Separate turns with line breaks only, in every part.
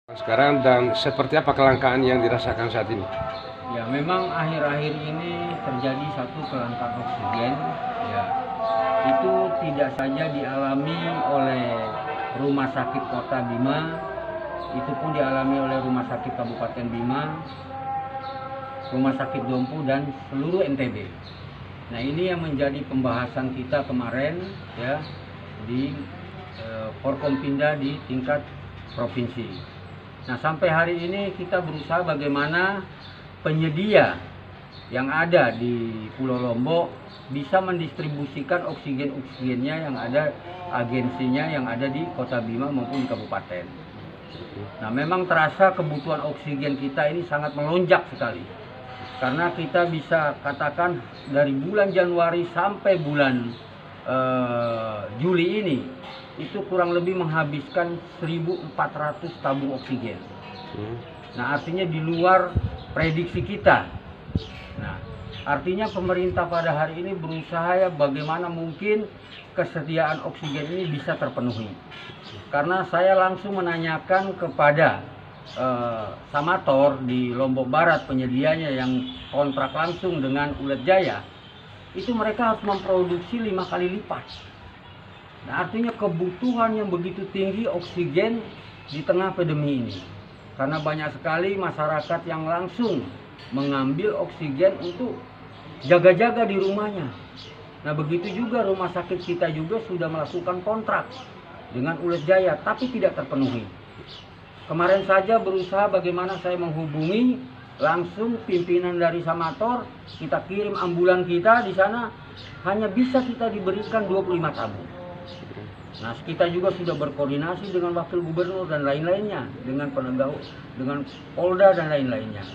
Sekarang dan seperti apa kelangkaan yang dirasakan saat ini?
Ya, memang akhir-akhir ini terjadi satu kelangkaan oksigen. Ya, itu tidak saja dialami oleh Rumah Sakit Kota Bima, itu pun dialami oleh Rumah Sakit Kabupaten Bima, Rumah Sakit Dompu dan seluruh NTB. Nah, ini yang menjadi pembahasan kita kemarin ya di Forkompinda di tingkat provinsi. Nah, sampai hari ini kita berusaha bagaimana penyedia yang ada di Pulau Lombok bisa mendistribusikan oksigen-oksigennya yang ada agensinya yang ada di Kota Bima maupun di kabupaten. Nah, memang terasa kebutuhan oksigen kita ini sangat melonjak sekali. Karena kita bisa katakan dari bulan Januari sampai bulan Juli ini itu kurang lebih menghabiskan 1.400 tabung oksigen. Nah, artinya di luar prediksi kita. Nah, artinya pemerintah pada hari ini berusaha ya bagaimana mungkin kesediaan oksigen ini bisa terpenuhi. Karena saya langsung menanyakan kepada Samator di Lombok Barat, penyedianya yang kontrak langsung dengan Ulet Jaya, itu mereka harus memproduksi 5 kali lipat. Nah, artinya kebutuhan yang begitu tinggi oksigen di tengah pandemi ini. Karena banyak sekali masyarakat yang langsung mengambil oksigen untuk jaga-jaga di rumahnya. Nah, begitu juga rumah sakit kita juga sudah melakukan kontrak dengan Ulet Jaya, tapi tidak terpenuhi. Kemarin saja berusaha bagaimana saya menghubungi langsung pimpinan dari Samator, kita kirim ambulan kita di sana, hanya bisa kita diberikan 25 tabung. Nah, kita juga sudah berkoordinasi dengan wakil gubernur dan lain-lainnya, dengan penegak, dengan Polda dan lain-lainnya.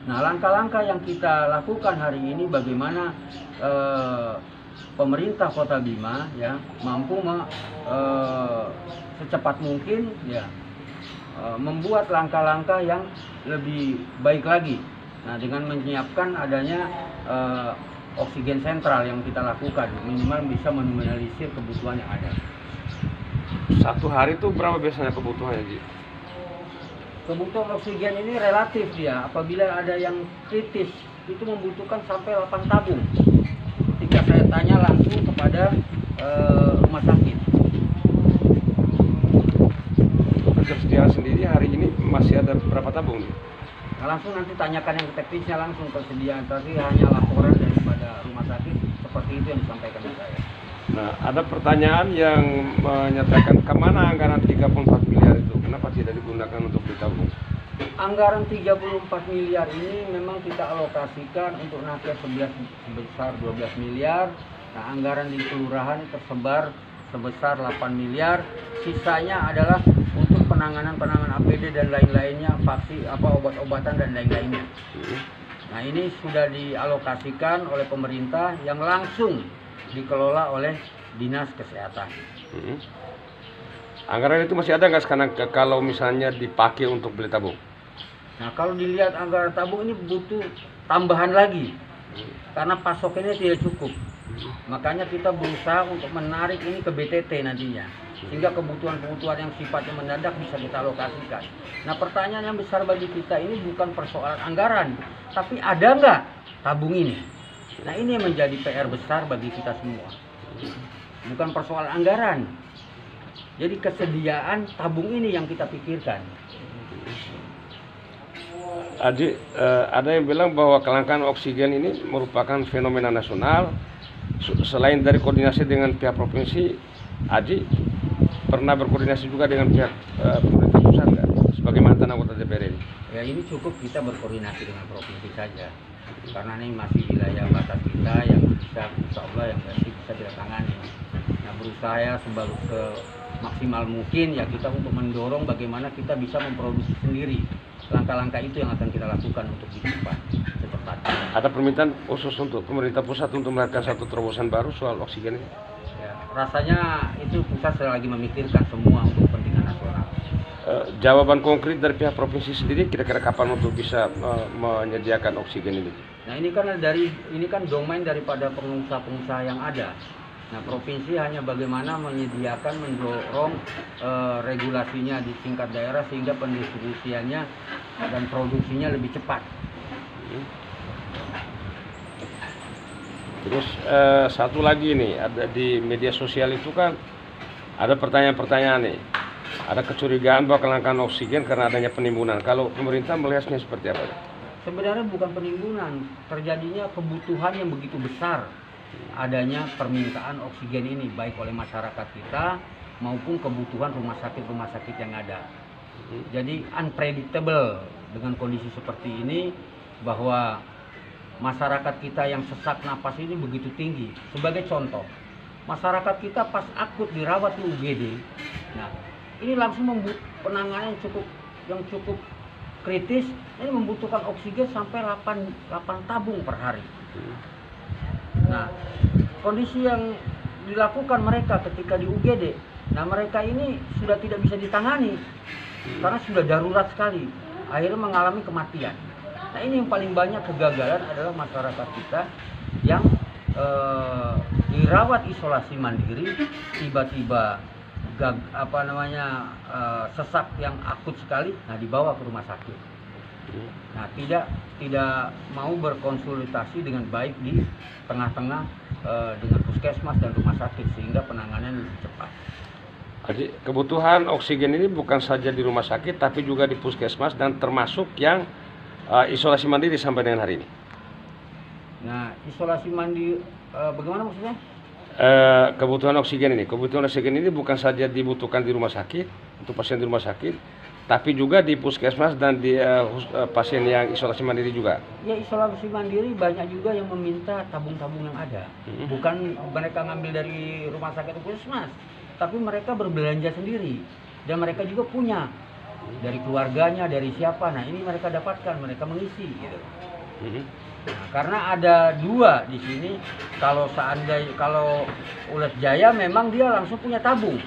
Nah, langkah-langkah yang kita lakukan hari ini bagaimana pemerintah Kota Bima ya mampu secepat mungkin ya membuat langkah-langkah yang lebih baik lagi. Nah, dengan menyiapkan adanya oksigen sentral yang kita lakukan, minimal bisa meminimalisir kebutuhan yang ada.
Satu hari itu berapa biasanya kebutuhannya, Ji?
Kebutuhan oksigen ini relatif dia. Apabila ada yang kritis, itu membutuhkan sampai 8 tabung. Ketika saya tanya langsung kepada rumah sakit.
Ketersediaan sendiri hari ini masih ada berapa tabung?
Nah, langsung nanti tanyakan yang teknisnya langsung persediaan. Tapi hanya laporan daripada rumah sakit seperti itu yang disampaikan ke saya.
Nah, ada pertanyaan yang menyatakan kemana anggaran 34 miliar itu? Kenapa tidak digunakan untuk beli tabung?
Anggaran 34 miliar ini memang kita alokasikan untuk nakes sebesar 12 miliar. Nah, anggaran di kelurahan tersebar sebesar 8 miliar. Sisanya adalah untuk penanganan APD dan lain-lainnya, vaksin, obat-obatan dan lain-lainnya. Nah, ini sudah dialokasikan oleh pemerintah yang langsung dikelola oleh Dinas Kesehatan.
Anggaran itu masih ada nggak sekarang kalau misalnya dipakai untuk beli tabung?
Nah, kalau dilihat anggaran tabung ini butuh tambahan lagi karena pasokannya tidak cukup. Makanya kita berusaha untuk menarik ini ke BTT nantinya, sehingga kebutuhan-kebutuhan yang sifatnya mendadak bisa kita alokasikan. Nah, pertanyaan yang besar bagi kita ini bukan persoalan anggaran, tapi ada nggak tabung ini? Nah, ini yang menjadi PR besar bagi kita semua. Bukan persoalan anggaran. Jadi kesediaan tabung ini yang kita pikirkan.
Aji, ada yang bilang bahwa kelangkaan oksigen ini merupakan fenomena nasional. Selain dari koordinasi dengan pihak provinsi, Aji pernah berkoordinasi juga dengan pihak pemerintah pusat nggak? Sebagai mantan anggota DPR ini.
Ya, ini cukup kita berkoordinasi dengan provinsi saja. Karena ini masih wilayah batas kita yang bisa, insya Allah yang pasti bisa ditangani. Nah, berusaha ya maksimal mungkin ya kita untuk mendorong bagaimana kita bisa memproduksi sendiri. Langkah-langkah itu yang akan kita lakukan untuk di depan secepatnya.
Ada permintaan khusus untuk pemerintah pusat untuk melakukan satu terobosan baru soal oksigen ini?
Ya, rasanya itu pusat lagi memikirkan semua untuk kepentingan nasional.
Jawaban konkret dari pihak provinsi sendiri kira-kira kapan untuk bisa menyediakan oksigen ini?
Nah, ini kan domain daripada pengusaha-pengusaha yang ada. Nah, provinsi hanya bagaimana menyediakan, mendorong regulasinya di tingkat daerah sehingga pendistribusiannya dan produksinya lebih cepat.
Terus satu lagi nih, ada di media sosial itu kan ada pertanyaan-pertanyaan nih. Ada kecurigaan bahwa kelangkaan oksigen karena adanya penimbunan. Kalau pemerintah melihatnya seperti apa?
Sebenarnya bukan penimbunan, terjadinya kebutuhan yang begitu besar adanya permintaan oksigen ini baik oleh masyarakat kita maupun kebutuhan rumah sakit yang ada. Jadi unpredictable dengan kondisi seperti ini, bahwa masyarakat kita yang sesak napas ini begitu tinggi. Sebagai contoh, masyarakat kita pas akut dirawat di UGD, nah ini langsung penanganan yang cukup kritis. Ini membutuhkan oksigen sampai 8 tabung per hari. Nah, kondisi yang dilakukan mereka ketika di UGD, nah mereka ini sudah tidak bisa ditangani karena sudah darurat sekali, akhirnya mengalami kematian. Nah, ini yang paling banyak kegagalan adalah masyarakat kita yang dirawat isolasi mandiri, tiba-tiba sesak yang akut sekali, nah dibawa ke rumah sakit. Nah, tidak mau berkonsultasi dengan baik di tengah-tengah dengan puskesmas dan rumah sakit sehingga penanganan lebih cepat.
Jadi kebutuhan oksigen ini bukan saja di rumah sakit tapi juga di puskesmas dan termasuk yang isolasi mandiri sampai dengan hari ini.
Nah, isolasi mandiri bagaimana maksudnya?
Kebutuhan oksigen ini bukan saja dibutuhkan di rumah sakit untuk pasien di rumah sakit, tapi juga di puskesmas dan di pasien yang isolasi mandiri juga.
Ya, isolasi mandiri banyak juga yang meminta tabung-tabung yang ada. Bukan mereka ngambil dari rumah sakit atau puskesmas, tapi mereka berbelanja sendiri dan mereka juga punya dari keluarganya, dari siapa. Nah, ini mereka dapatkan, mereka mengisi gitu. Nah, karena ada dua di sini, kalau Ules Jaya memang dia langsung punya tabung.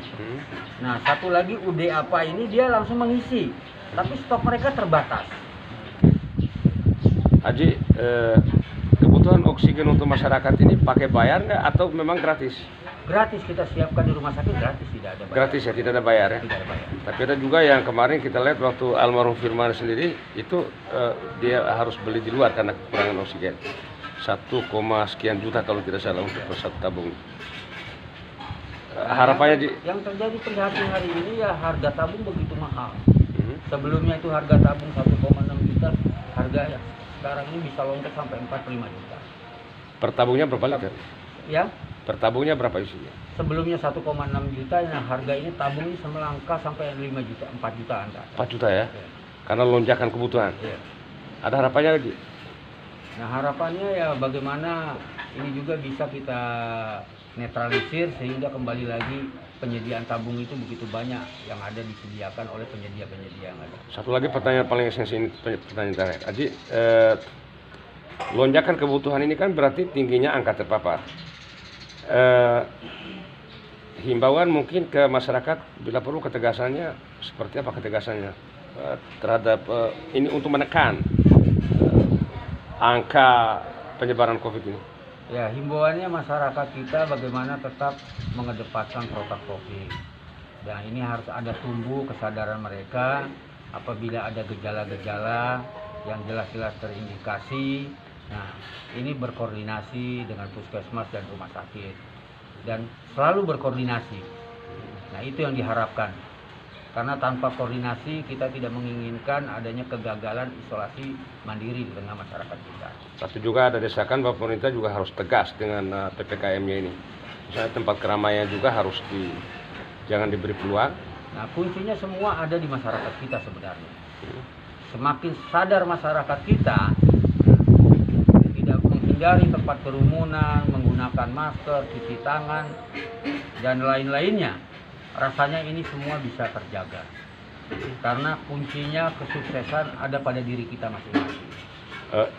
Nah, satu lagi UD apa ini dia langsung mengisi, tapi stok mereka terbatas.
Haji, kebutuhan oksigen untuk masyarakat ini pakai bayar nggak atau memang gratis?
Gratis, kita siapkan di rumah sakit gratis, tidak ada bayar.
Gratis ya, tidak ada bayar ya?
Tidak ada bayar.
Tapi ada juga yang kemarin kita lihat waktu almarhum Firman sendiri itu dia harus beli di luar karena kekurangan oksigen. 1, sekian juta kalau tidak salah untuk satu tabung. Harapannya
yang terjadi prihatin hari ini ya harga tabung begitu mahal. Sebelumnya itu harga tabung 1,6 juta, harga sekarang ini bisa loncat sampai 45 juta. Per
tabungnya berapa liter?
Ya.
Per tabungnya berapa isinya?
Sebelumnya 1,6 juta, nah harga ini tabung ini melangkah sampai 5 juta, 4 jutaan.
4 juta ya? Ya. Karena lonjakan kebutuhan.
Ya.
Ada harapannya lagi?
Nah, harapannya ya bagaimana ini juga bisa kita netralisir sehingga kembali lagi penyediaan tabung itu begitu banyak yang ada disediakan oleh penyedia-penyedia yang ada.
Satu lagi pertanyaan paling esensial, pertanyaan terakhir. Jadi lonjakan kebutuhan ini kan berarti tingginya angka terpapar. Himbauan mungkin ke masyarakat bila perlu ketegasannya seperti apa ketegasannya terhadap ini untuk menekan angka penyebaran COVID ini?
Ya, himbauannya masyarakat kita bagaimana tetap mengedepankan protokol COVID. Dan ini harus ada tumbuh kesadaran mereka apabila ada gejala-gejala yang jelas-jelas terindikasi. Nah, ini berkoordinasi dengan puskesmas dan rumah sakit dan selalu berkoordinasi. Nah, itu yang diharapkan. Karena tanpa koordinasi kita tidak menginginkan adanya kegagalan isolasi mandiri di tengah masyarakat kita.
Tapi juga ada desakan bahwa pemerintah juga harus tegas dengan PPKM-nya ini. Misalnya tempat keramaian juga harus jangan diberi peluang.
Nah, kuncinya semua ada di masyarakat kita sebenarnya. Semakin sadar masyarakat kita tidak menghindari tempat kerumunan, menggunakan masker, cuci tangan, dan lain-lainnya, rasanya ini semua bisa terjaga. Karena kuncinya kesuksesan ada pada diri kita masing-masing.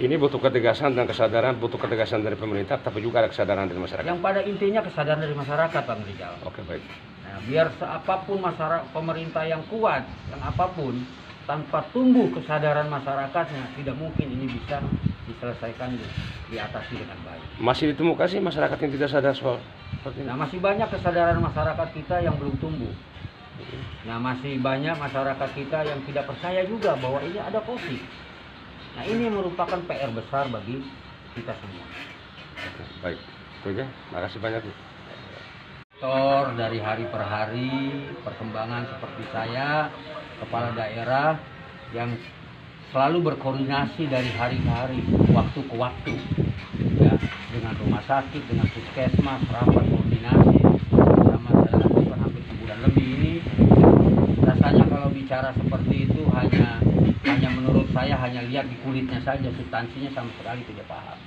Ini butuh ketegasan dan kesadaran, butuh ketegasan dari pemerintah, tapi juga ada kesadaran dari masyarakat.
Yang pada intinya kesadaran dari masyarakat, Bang Rizal.
Oke, baik.
Nah, biar apapun masyarakat, pemerintah yang kuat, yang apapun, tanpa tumbuh kesadaran masyarakatnya, tidak mungkin ini bisa diselesaikan, diatasi dengan baik.
Masih ditemukan sih masyarakat yang tidak sadar soal seperti ini.
Nah, masih banyak kesadaran masyarakat kita yang belum tumbuh. Nah, masih banyak masyarakat kita yang tidak percaya juga bahwa ini ada COVID. Nah, ini merupakan PR besar bagi kita semua.
Oke, baik. Itu aja. Makasih banyak. Bu.
Dari hari per hari, perkembangan seperti saya, kepala daerah yang selalu berkoordinasi dari hari ke hari, waktu ke waktu, ya, dengan rumah sakit, dengan puskesmas, rapat koordinasi sama saya lakukan hampir sebulan lebih ini. Rasanya kalau bicara seperti itu hanya menurut saya hanya lihat di kulitnya saja, substansinya sama sekali tidak paham.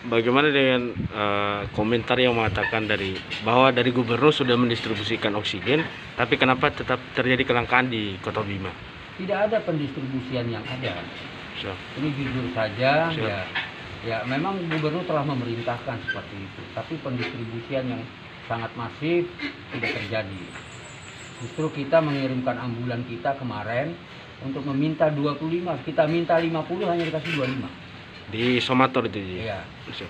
Bagaimana dengan komentar yang mengatakan bahwa dari gubernur sudah mendistribusikan oksigen, tapi kenapa tetap terjadi kelangkaan di Kota Bima?
Tidak ada pendistribusian yang ada.
So,
Ini jujur saja,
Siap.
ya memang gubernur telah memerintahkan seperti itu, tapi pendistribusian yang sangat masif tidak terjadi. Justru kita mengirimkan ambulan kita kemarin untuk meminta 25, kita minta 50 hanya dikasih 25.
di Somator itu.
Iya.
So,